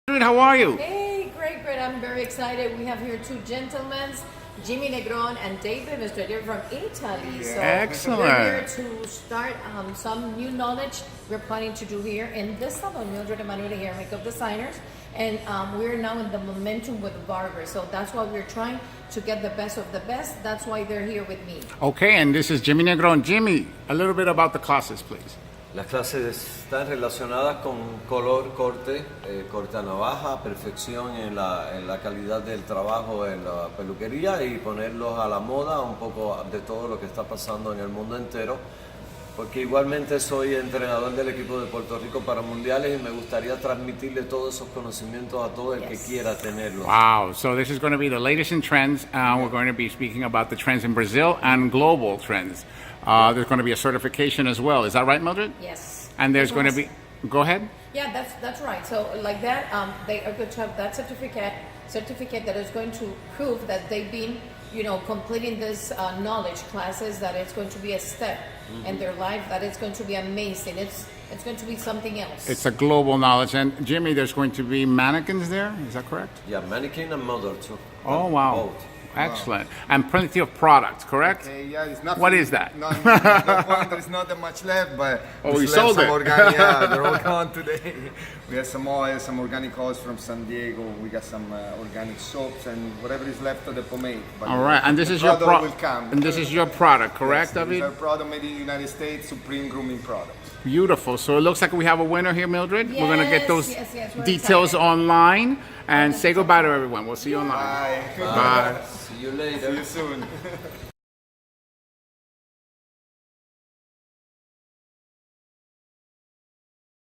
How are you? Hey, great. I'm very excited. We have here two gentlemen, Jimmy Negron and David, Mr. David from Italy. So Excellent. we're here to start some new knowledge we're planning to do here in this salon. Mildred and Emmanuelli here, makeup designers. And we're now in the momentum with Barber. So that's why we're trying to get the best of the best. That's why they're here with me. Okay, and this is Jimmy Negron. Jimmy, a little bit about the classes, please. Las clases están relacionadas con color, corte, corte a navaja, perfección en la calidad del trabajo en la peluquería y ponerlos a la moda, un poco de todo lo que está pasando en el mundo entero, porque igualmente soy entrenador del equipo de Puerto Rico para mundiales y me gustaría transmitirle todos esos conocimientos a todo el que quiera tenerlos. Wow, so this is going to be the latest in trends. We're going to be speaking about the trends in Brazil and global trends. There's going to be a certification as well. Is that right, Mildred? Yes. And there's going to be... Go ahead. Yeah, that's right. So like that, they are going to have that certificate that is going to prove that they've been, completing this knowledge classes. That it's going to be a step in their life. That it's going to be amazing. It's going to be something else. It's a global knowledge. And Jimmy, there's going to be mannequins there. Is that correct? Yeah, mannequin and model too. Oh, wow. Both. Excellent. And plenty of products, correct? Okay, yeah, it's not. What is that? No, the point, there's not that much left, but we still sold have it. some organic. Yeah, they're all gone today. We have some oil, some organic oils from San Diego. We got some organic soaps and whatever is left of the pomade. But All right, and this the is your product will come. And this is your product, correct, Yes, David? It's our product made in the United States, Supreme Grooming Products. Beautiful. So it looks like we have a winner here, Mildred. We're going to get those Yes, we're details excited. online. And say goodbye to everyone. We'll see you online. Bye. Bye. See you later. See you soon.